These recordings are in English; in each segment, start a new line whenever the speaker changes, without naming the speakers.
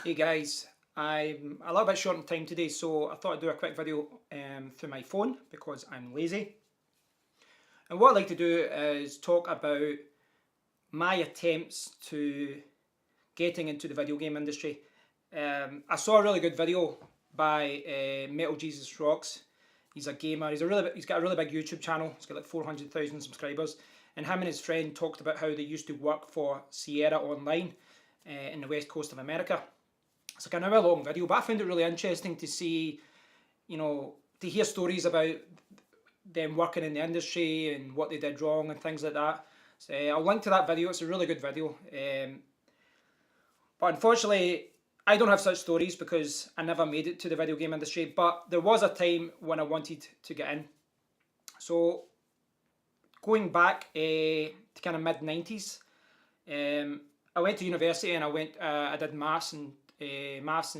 Hey guys, I'm a little bit short on time today, so I thought I'd do a quick video through my phone because I'm lazy. And what I'd like to do is talk about my attempts to getting into the video game industry. I saw a really good video by MetalJesusRocks. He's a gamer. He's got a really big YouTube channel. He's got like 400,000 subscribers. And him and his friend talked about how they used to work for Sierra Online in the west coast of America. It's like an hour long video, but I found it really interesting to see, to hear stories about them working in the industry and what they did wrong and things like that. So I'll link to that video. It's a really good video. But unfortunately, I don't have such stories because I never made it to the video game industry. But there was a time when I wanted to get in. So going back to kind of mid 90s, I went to university and I did maths and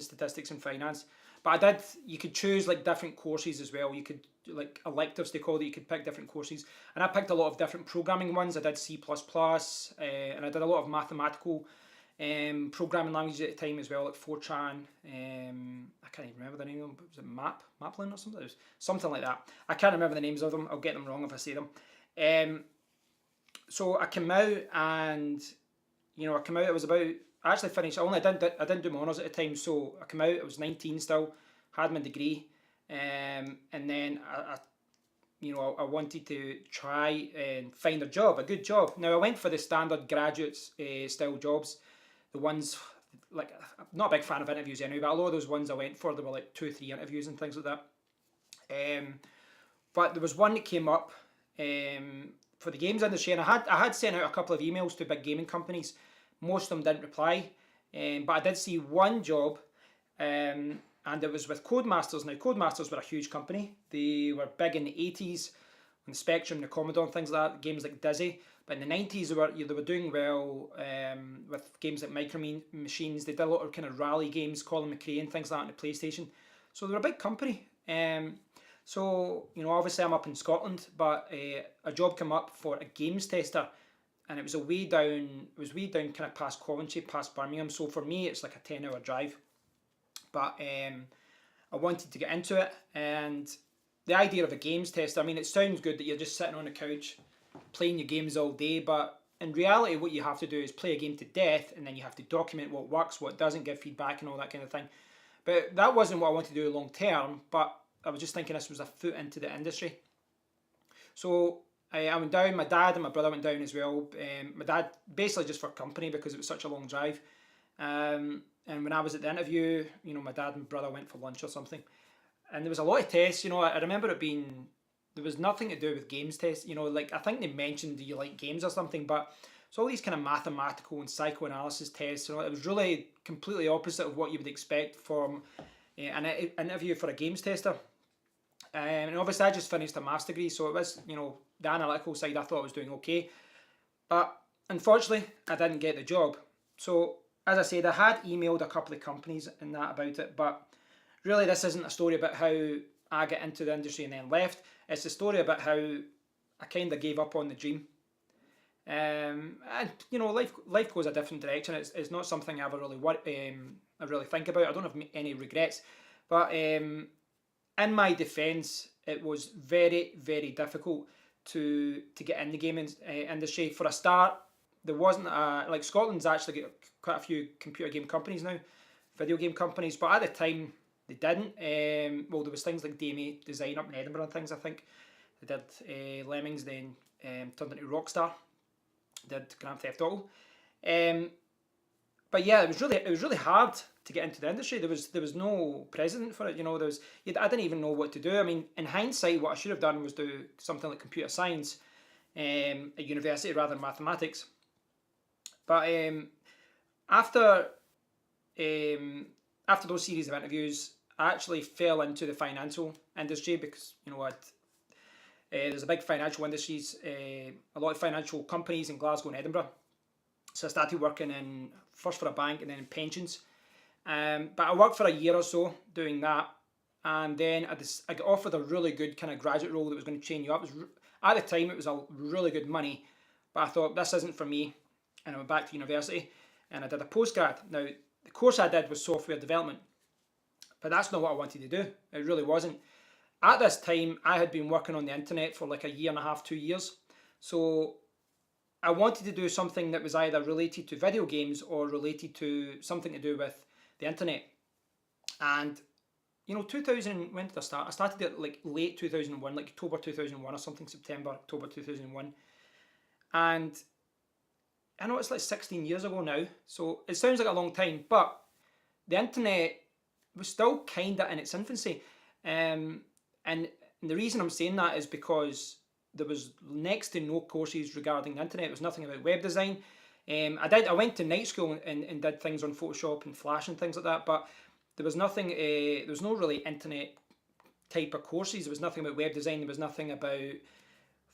statistics and finance. But you could choose like different courses as well. You could, like electives they call it, you could pick different courses. And I picked a lot of different programming ones. I did C++, and I did a lot of mathematical programming languages at the time as well, like Fortran. I can't even remember the name of them. Was it Maplin or something? It was something like that. I can't remember the names of them. I'll get them wrong if I say them. So I came out and, it was about, I actually finished, I didn't do my honours at the time, so I came out, I was 19 still, had my degree, and then I wanted to try and find a job, a good job. Now I went for the standard graduates style jobs, the ones, like, I'm not a big fan of interviews anyway, but a lot of those ones I went for, there were like 2 or 3 interviews and things like that. But there was one that came up for the games industry, and I had sent out a couple of emails to big gaming companies. Most of them didn't reply, but I did see one job, and it was with Codemasters. Now, Codemasters were a huge company. They were big in the 80s, on the Spectrum, the Commodore, and things like that, games like Dizzy. But in the 90s, they were doing well with games like Micro Machines. They did a lot of kind of rally games, Colin McRae, and things like that on the PlayStation. So they were a big company. So, obviously I'm up in Scotland, but a job came up for a games tester, and it was way down kind of past Coventry, past Birmingham. So for me, it's like a 10-hour drive. But I wanted to get into it, and the idea of a games tester, I mean, it sounds good that you're just sitting on the couch playing your games all day, but in reality, what you have to do is play a game to death, and then you have to document what works, what doesn't, give feedback, and all that kind of thing. But that wasn't what I wanted to do long term, but I was just thinking this was a foot into the industry. So I went down, my dad and my brother went down as well. My dad basically just for company because it was such a long drive. And when I was at the interview, my dad and brother went for lunch or something. And there was a lot of tests, I remember it being, there was nothing to do with games tests, like I think they mentioned do you like games or something, but it's all these kind of mathematical and psychoanalysis tests. It was really completely opposite of what you would expect from an interview for a games tester. And obviously I just finished a maths degree, so it was, the analytical side I thought I was doing okay. But unfortunately, I didn't get the job. So, as I said, I had emailed a couple of companies and that about it, but really this isn't a story about how I got into the industry and then left. It's a story about how I kind of gave up on the dream. And, life goes a different direction. It's not something I ever really I really think about. I don't have any regrets. But in my defence, it was very, very difficult to get in the gaming industry. For a start, there wasn't like Scotland's actually got quite a few computer game companies now, video game companies, but at the time they didn't. Well, there was things like DMA Design up in Edinburgh and things. I think they did Lemmings, then turned into Rockstar, did Grand Theft Auto. But yeah, it was really hard to get into the industry. There was no precedent for it. I didn't even know what to do. I mean, in hindsight, what I should have done was do something like computer science at university rather than mathematics. But after those series of interviews, I actually fell into the financial industry because there's a big financial industries, a lot of financial companies in Glasgow and Edinburgh. So I started working first for a bank and then in pensions. But I worked for a year or so doing that, and then I got offered a really good kind of graduate role that was going to train you up. At the time, it was a really good money, but I thought this isn't for me, and I went back to university and I did a postgrad. Now, the course I did was software development, but that's not what I wanted to do. It really wasn't. At this time, I had been working on the internet for like a year and a half, 2 years. So I wanted to do something that was either related to video games or related to something to do with the internet. And 2000, when did I start? I started at like late 2001, like October 2001 or something, September, October 2001. And I know it's like 16 years ago now, so it sounds like a long time, but the internet was still kind of in its infancy. And the reason I'm saying that is because there was next to no courses regarding the internet. There was nothing about web design. I went to night school and did things on Photoshop and Flash and things like that, but there was nothing, there was no really internet type of courses. There was nothing about web design. There was nothing about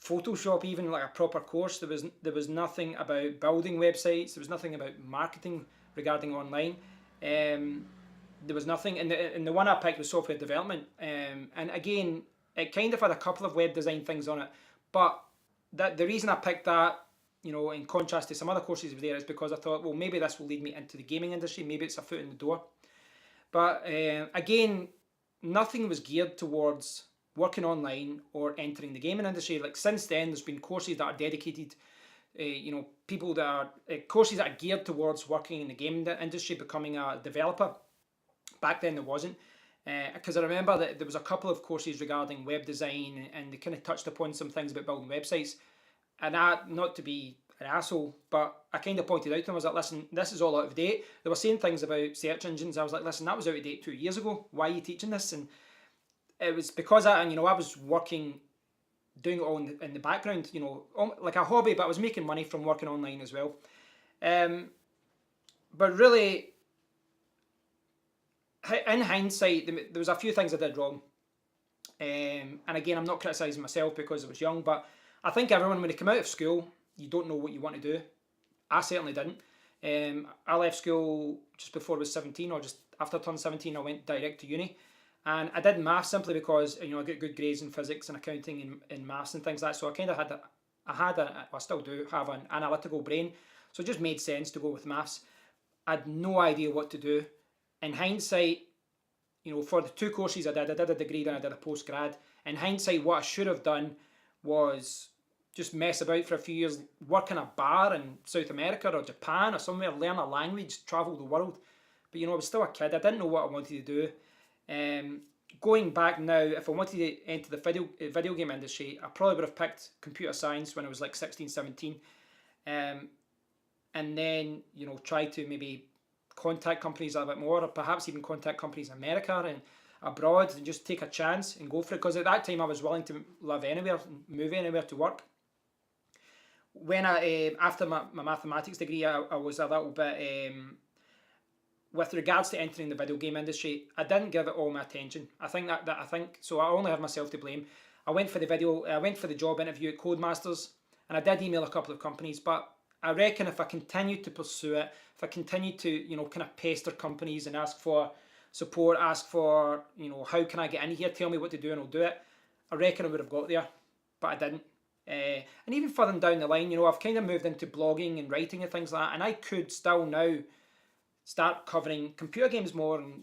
Photoshop, even like a proper course. There was nothing about building websites. There was nothing about marketing regarding online. There was nothing, and the one I picked was software development. And again, it kind of had a couple of web design things on it, but the reason I picked that, in contrast to some other courses there, is because I thought, well, maybe this will lead me into the gaming industry. Maybe it's a foot in the door. But again, nothing was geared towards working online or entering the gaming industry. Like since then, there's been courses that are dedicated, people that are courses that are geared towards working in the gaming industry, becoming a developer. Back then there wasn't, because I remember that there was a couple of courses regarding web design, and they kind of touched upon some things about building websites. And not to be an asshole, but I kind of pointed out to them, I was like, listen, this is all out of date. They were saying things about search engines. I was like, listen, that was out of date 2 years ago. Why are you teaching this? And it was because I was working, doing it all in the background, like a hobby, but I was making money from working online as well. But really, in hindsight, there was a few things I did wrong. And again, I'm not criticising myself because I was young, but I think everyone, when they come out of school, you don't know what you want to do. I certainly didn't. I left school just before I was 17, or just after I turned 17, I went direct to uni. And I did maths simply because, I got good grades in physics and accounting and maths and things like that. So I kind of I still do have an analytical brain. So it just made sense to go with maths. I had no idea what to do. In hindsight, for the two courses I did a degree, then I did a postgrad. In hindsight, what I should have done was just mess about for a few years, work in a bar in South America or Japan or somewhere, learn a language, travel the world. But I was still a kid. I didn't know what I wanted to do. Going back now, if I wanted to enter the video game industry, I probably would have picked computer science when I was like 16, 17. And then, try to maybe contact companies a little bit more, or perhaps even contact companies in America and abroad, and just take a chance and go for it. Because at that time I was willing to live anywhere, move anywhere to work. When after my mathematics degree, I was a little bit, with regards to entering the video game industry, I didn't give it all my attention. I think so. I only have myself to blame. I went for the job interview at Codemasters, and I did email a couple of companies, but I reckon if I continued to pursue it, if I continued to, kind of pester companies and ask for support, ask for, how can I get in here, tell me what to do and I'll do it, I reckon I would have got there, but I didn't. And even further down the line, I've kind of moved into blogging and writing and things like that, and I could still now start covering computer games more and,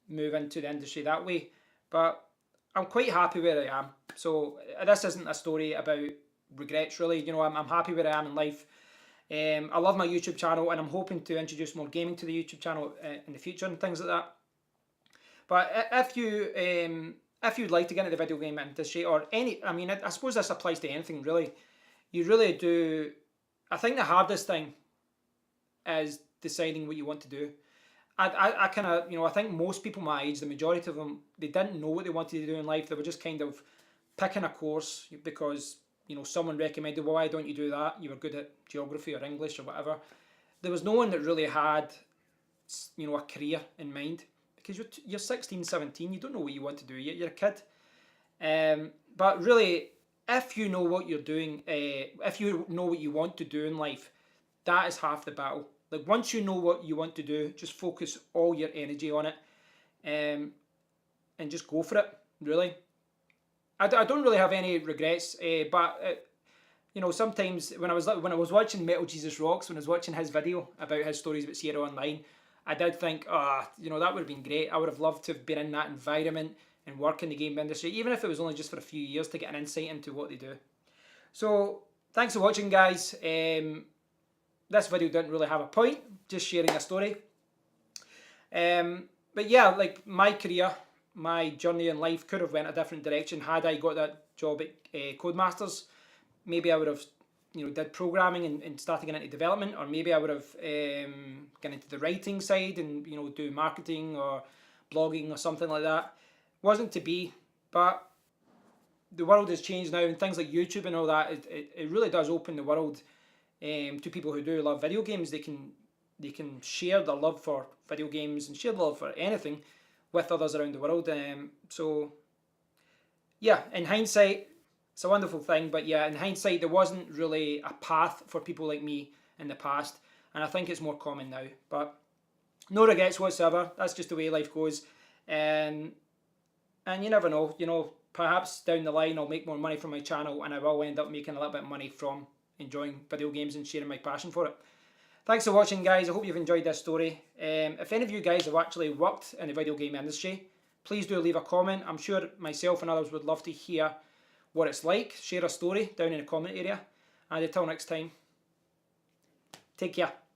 move into the industry that way. But I'm quite happy where I am. So this isn't a story about regrets, really. I'm happy where I am in life. I love my YouTube channel, and I'm hoping to introduce more gaming to the YouTube channel in the future and things like that. But if you'd like to get into the video game industry, or I suppose this applies to anything really. You really do. I think the hardest thing is deciding what you want to do. I kind of, I think most people my age, the majority of them, they didn't know what they wanted to do in life. They were just kind of picking a course because, someone recommended, well, why don't you do that? You were good at geography or English or whatever. There was no one that really had, a career in mind, because you're 16, 17, you don't know what you want to do yet, you're a kid. But really, if you know what you're doing, if you know what you want to do in life, that is half the battle. Like, once you know what you want to do, just focus all your energy on it, and just go for it, really. I don't really have any regrets, but sometimes when I was watching MetalJesusRocks, when I was watching his video about his stories about Sierra Online, I did think, you know, that would have been great. I would have loved to have been in that environment and work in the game industry, even if it was only just for a few years, to get an insight into what they do. So thanks for watching, guys. This video didn't really have a point, just sharing a story. But yeah, like my career, my journey in life could have went a different direction had I got that job at Codemasters. Maybe I would have, you know, did programming and started getting into development, or maybe I would have gone into the writing side and, you know, do marketing or blogging or something like that. Wasn't to be, but the world has changed now, and things like YouTube and all that, it really does open the world to people who do love video games. They can share their love for video games and share their love for anything with others around the world. So yeah, in hindsight, it's a wonderful thing, but yeah, in hindsight, there wasn't really a path for people like me in the past, and I think it's more common now. But no regrets whatsoever. That's just the way life goes, and you never know. You know, perhaps down the line I'll make more money from my channel, and I will end up making a little bit of money from enjoying video games and sharing my passion for it. Thanks for watching, guys. I hope you've enjoyed this story. If any of you guys have actually worked in the video game industry, please do leave a comment. I'm sure myself and others would love to hear what it's like. Share a story down in the comment area. And until next time, take care.